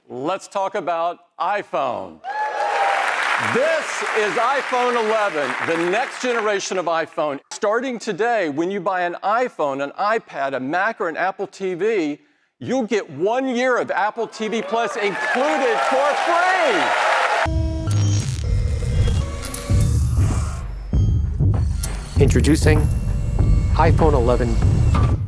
Let's talk about iPhone. This is iPhone 11, the next generation of iPhone. Starting today, when you buy an iPhone, an iPad, a Mac, or an Apple TV, you'll get 1 year of Apple TV Plus included for free. Introducing iPhone 11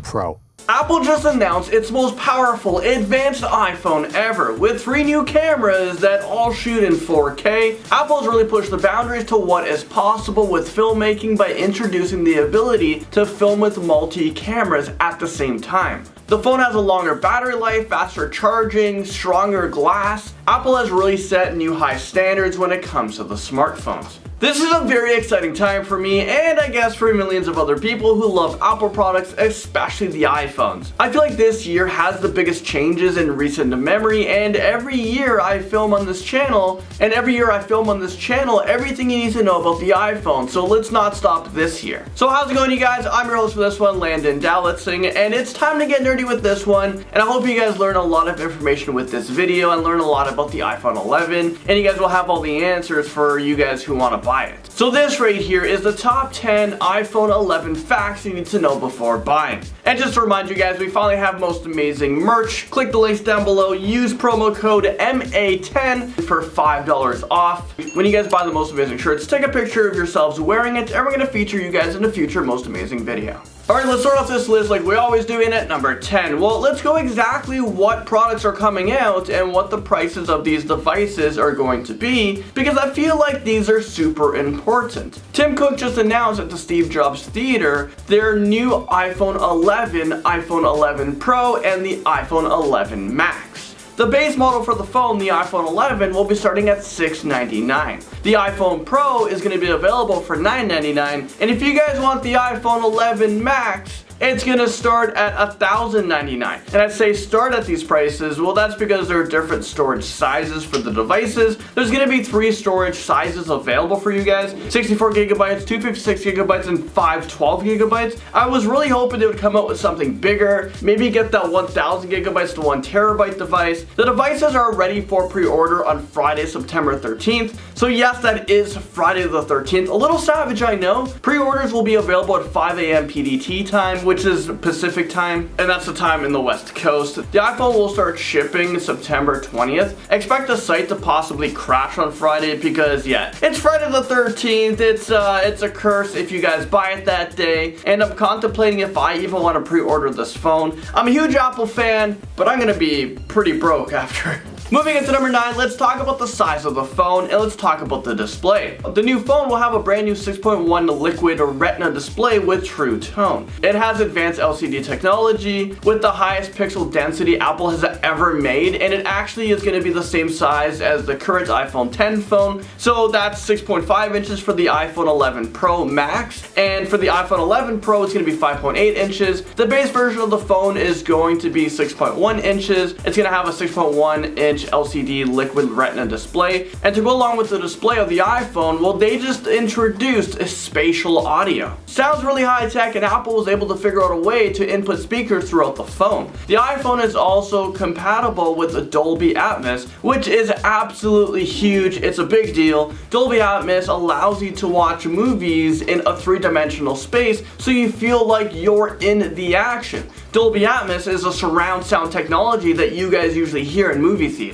Pro. Apple just announced its most powerful, advanced iPhone ever, with 3 new cameras that all shoot in 4K. Apple's really pushed the boundaries to what is possible with filmmaking by introducing the ability to film with multi-cameras at the same time. The phone has a longer battery life, faster charging, stronger glass. Apple has really set new high standards when it comes to the smartphones. This is a very exciting time for me, and I guess for millions of other people who love Apple products, especially the iPhones. I feel like this year has the biggest changes in recent memory, and every year I film on this channel, everything you need to know about the iPhone, so let's not stop this year. So how's it going, you guys? I'm your host for this one, Landon Dalitzing, and it's time to get nerdy with this one, and I hope you guys learn a lot of information with this video and learn a lot about the iPhone 11, and you guys will have all the answers for you guys who want to buy it. So this right here is the top 10 iPhone 11 facts you need to know before buying. And just to remind you guys, we finally have most amazing merch. Click the links down below, use promo code MA10 for $5 off. When you guys buy the most amazing shirts, take a picture of yourselves wearing it, and we're going to feature you guys in a future most amazing video. Alright, let's start off this list like we always do in at number 10. Well, let's go exactly what products are coming out and what the prices of these devices are going to be, because I feel like these are super important. Tim Cook just announced at the Steve Jobs Theater their new iPhone 11, iPhone 11 Pro, and the iPhone 11 Max. The base model for the phone, the iPhone 11, will be starting at $699. The iPhone Pro is going to be available for $999, and if you guys want the iPhone 11 Max, it's gonna start at $1,099. And I say start at these prices, well, that's because there are different storage sizes for the devices. There's gonna be 3 storage sizes available for you guys: 64 gigabytes, 256 gigabytes, and 512 gigabytes. I was really hoping they would come out with something bigger, maybe get that 1000 gigabytes to 1 terabyte device. The devices are ready for pre-order on Friday, September 13th. So yes, that is Friday the 13th. A little savage, I know. Pre-orders will be available at 5 a.m. PDT time, which is Pacific time, and that's the time in the West Coast. The iPhone will start shipping September 20th. Expect the site to possibly crash on Friday because, yeah, it's Friday the 13th. It's a curse if you guys buy it that day, and I'm contemplating if I even want to pre-order this phone. I'm a huge Apple fan, but I'm gonna be pretty broke after. Moving into number 9, let's talk about the size of the phone, and let's talk about the display. The new phone will have a brand new 6.1 liquid retina display with true tone. It has advanced LCD technology with the highest pixel density Apple has ever made, and it actually is going to be the same size as the current iPhone 10 phone. So that's 6.5 inches for the iPhone 11 Pro Max, and for the iPhone 11 Pro it's going to be 5.8 inches. The base version of the phone is going to be 6.1 inches. It's going to have a 6.1 inch LCD liquid retina display, and to go along with the display of the iPhone, well, they just introduced a spatial audio. Sounds really high tech, and Apple was able to figure out a way to input speakers throughout the phone. The iPhone is also compatible with Dolby Atmos, which is absolutely huge. It's a big deal. Dolby Atmos allows you to watch movies in a 3-dimensional space, so you feel like you're in the action. Dolby Atmos is a surround sound technology that you guys usually hear in movie theaters.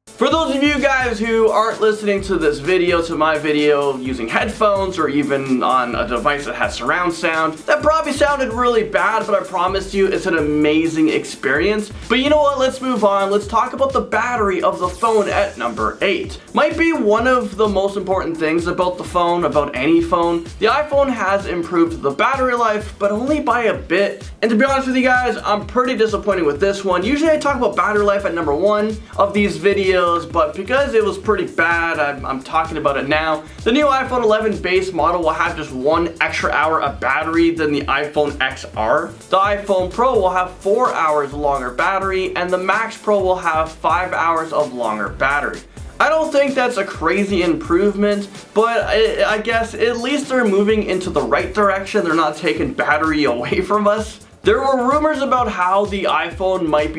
For those of you guys who aren't listening to this video, to my video, using headphones or even on a device that has surround sound, that probably sounded really bad, but I promise you it's an amazing experience. But you know what, let's move on. Let's talk about the battery of the phone at number 8. Might be one of the most important things about the phone, about any phone. The iPhone has improved the battery life, but only by a bit. And to be honest with you guys, I'm pretty disappointed with this one. Usually I talk about battery life at number 1 of these videos, videos, but because it was pretty bad, I'm talking about it now. The new iPhone 11 base model will have just 1 extra hour of battery than the iPhone XR. The iPhone Pro will have 4 hours longer battery, and the Max Pro will have 5 hours of longer battery. I don't think that's a crazy improvement, but I guess at least they're moving into the right direction. They're not taking battery away from us. There were rumors about how the iPhone might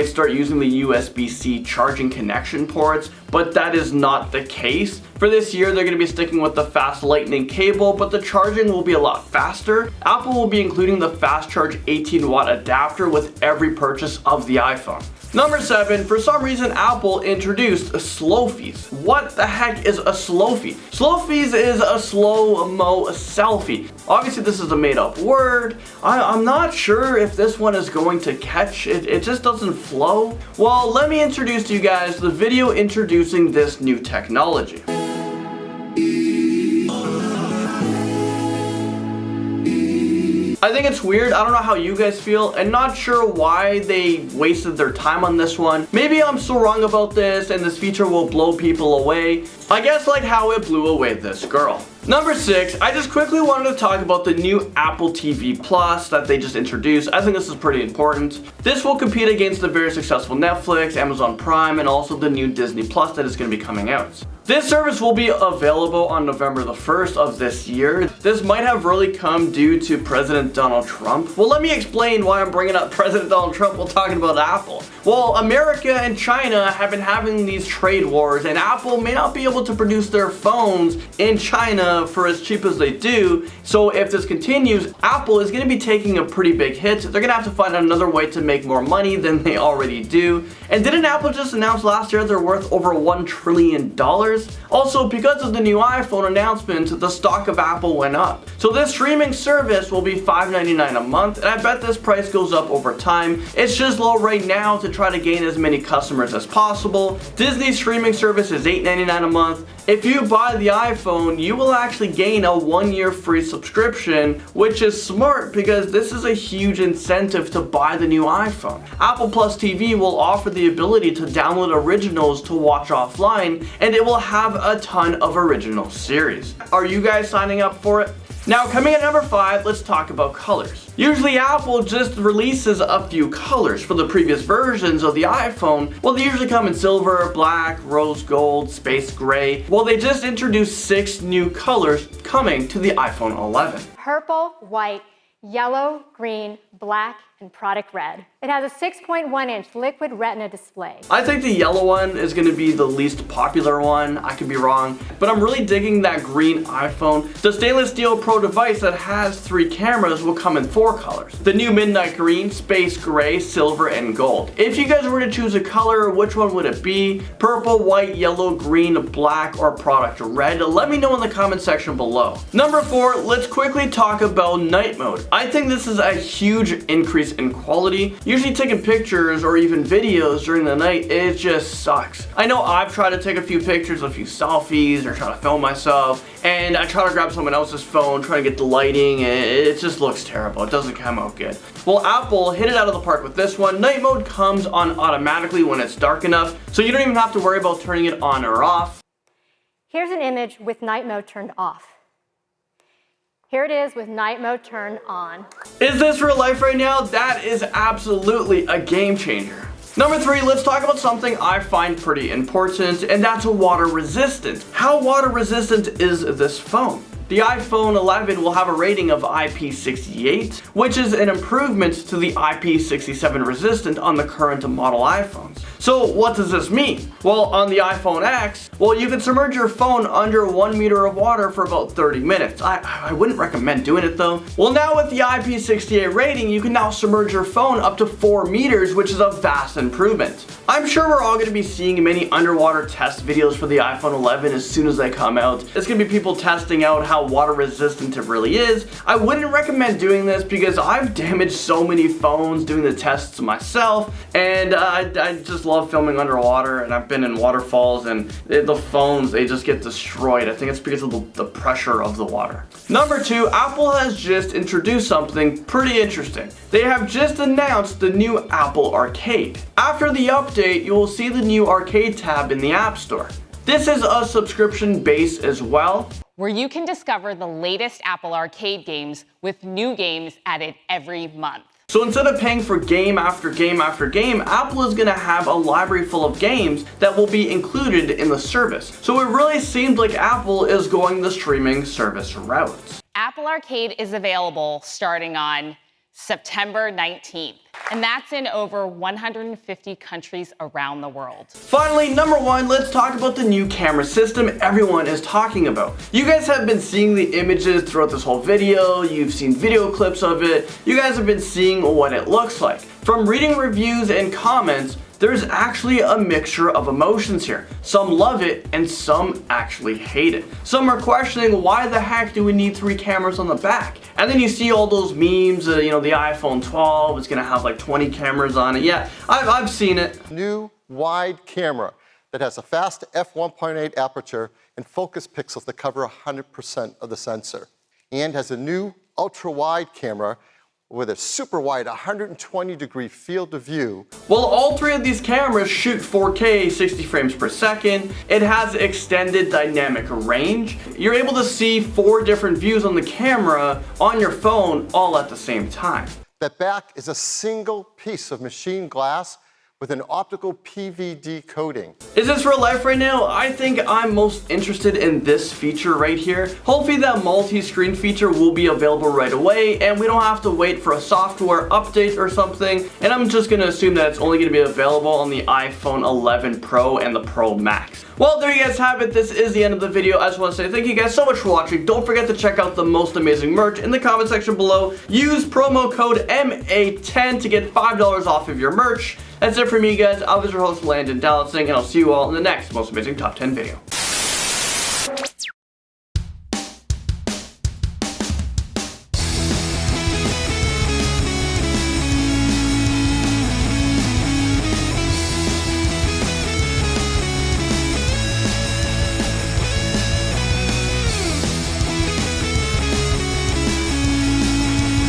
start using the USB-C charging connection ports, but that is not the case. For this year, they're going to be sticking with the fast lightning cable, but the charging will be a lot faster. Apple will be including the fast charge 18-watt adapter with every purchase of the iPhone. Number 7, for some reason Apple introduced slow fees. What the heck is a slow fee? Slow fees is a slow-mo selfie. Obviously this is a made-up word. I'm not sure if this one is going to catch. It just doesn't flow. Well, let me introduce to you guys the video introducing this new technology. I think it's weird. I don't know how you guys feel, and not sure why they wasted their time on this one. Maybe I'm so wrong about this and this feature will blow people away. I guess like how it blew away this girl. Number 6, I just quickly wanted to talk about the new Apple TV Plus that they just introduced. I think this is pretty important. This will compete against the very successful Netflix, Amazon Prime, and also the new Disney Plus that is going to be coming out. This service will be available on November the 1st of this year. This might have really come due to President Donald Trump. Well, let me explain why I'm bringing up President Donald Trump while talking about Apple. Well, America and China have been having these trade wars, and Apple may not be able to produce their phones in China for as cheap as they do. So if this continues, Apple is going to be taking a pretty big hit. They're going to have to find another way to make more money than they already do. And didn't Apple just announce last year they're worth over $1 trillion? Also, because of the new iPhone announcement, the stock of Apple went up. So this streaming service will be $5.99 a month, and I bet this price goes up over time. It's just low right now to try to gain as many customers as possible. Disney's streaming service is $8.99 a month. If you buy the iPhone, you will actually gain a 1-year free subscription, which is smart because this is a huge incentive to buy the new iPhone. Apple Plus TV will offer the ability to download originals to watch offline, and it will have a ton of original series. Are you guys signing up for it? Now, coming at number 5, let's talk about colors. Usually Apple just releases a few colors. For the previous versions of the iPhone, well, they usually come in silver, black, rose gold, space gray. Well, they just introduced 6 new colors coming to the iPhone 11. Purple, white, yellow, green, black, and product red. It has a 6.1-inch liquid retina display. I think the yellow one is going to be the least popular one. I could be wrong, but I'm really digging that green iPhone. The stainless steel Pro device that has 3 cameras will come in 4 colors. The new midnight green, space gray, silver, and gold. If you guys were to choose a color, which one would it be? Purple, white, yellow, green, black, or product red? Let me know in the comment section below. Number 4, let's quickly talk about night mode. I think this is a huge increase in quality. Usually taking pictures or even videos during the night, it just sucks. I know I've tried to take a few pictures, a few selfies, or try to film myself, and I try to grab someone else's phone, try to get the lighting, and it just looks terrible. It doesn't come out good. Well, Apple hit it out of the park with this one. Night mode comes on automatically when it's dark enough, so you don't even have to worry about turning it on or off. Here's an image with night mode turned off. Here it is with night mode turned on. Is this real life right now? That is absolutely a game changer. Number 3, let's talk about something I find pretty important, and that's water resistant. How water resistant is this phone? The iPhone 11 will have a rating of IP68, which is an improvement to the IP67 resistant on the current model iPhones. So what does this mean? Well, on the iPhone X, well, you can submerge your phone under 1 meter of water for about 30 minutes. I wouldn't recommend doing it though. Well, now with the IP68 rating, you can now submerge your phone up to 4 meters, which is a vast improvement. I'm sure we're all going to be seeing many underwater test videos for the iPhone 11 as soon as they come out. It's going to be people testing out how how water resistant it really is. I wouldn't recommend doing this because I've damaged so many phones doing the tests myself, and I just love filming underwater, and I've been in waterfalls, and the phones, they just get destroyed. I think it's because of the pressure of the water. Number 2, Apple has just introduced something pretty interesting. They have just announced the new Apple Arcade. After the update, you will see the new Arcade tab in the App Store. This is a subscription base as well, where you can discover the latest Apple Arcade games with new games added every month. So instead of paying for game after game after game, Apple is going to have a library full of games that will be included in the service. So it really seems like Apple is going the streaming service route. Apple Arcade is available starting on September 19th, and that's in over 150 countries around the world. Finally, number 1, let's talk about the new camera system everyone is talking about. You guys have been seeing the images throughout this whole video, you've seen video clips of it, you guys have been seeing what it looks like. From reading reviews and comments, there's actually a mixture of emotions here. Some love it and some actually hate it. Some are questioning why the heck do we need 3 cameras on the back? And then you see all those memes, the iPhone 12 is gonna have like 20 cameras on it. Yeah, I've seen it. New wide camera that has a fast f1.8 aperture and focus pixels that cover 100% of the sensor. And has a new ultra wide camera with a super wide 120-degree field of view. Well, all 3 of these cameras shoot 4K 60 frames per second. It has extended dynamic range. You're able to see 4 different views on the camera on your phone all at the same time. That back is a single piece of machined glass with an optical PVD coating. Is this real life right now? I think I'm most interested in this feature right here. Hopefully that multi-screen feature will be available right away and we don't have to wait for a software update or something. And I'm just gonna assume that it's only gonna be available on the iPhone 11 Pro and the Pro Max. Well, there you guys have it. This is the end of the video. I just want to say thank you guys so much for watching. Don't forget to check out the most amazing merch in the comment section below. Use promo code MA10 to get $5 off of your merch. That's it for me, guys. I was your host, Landon Dallasing, and I'll see you all in the next most amazing top 10 video.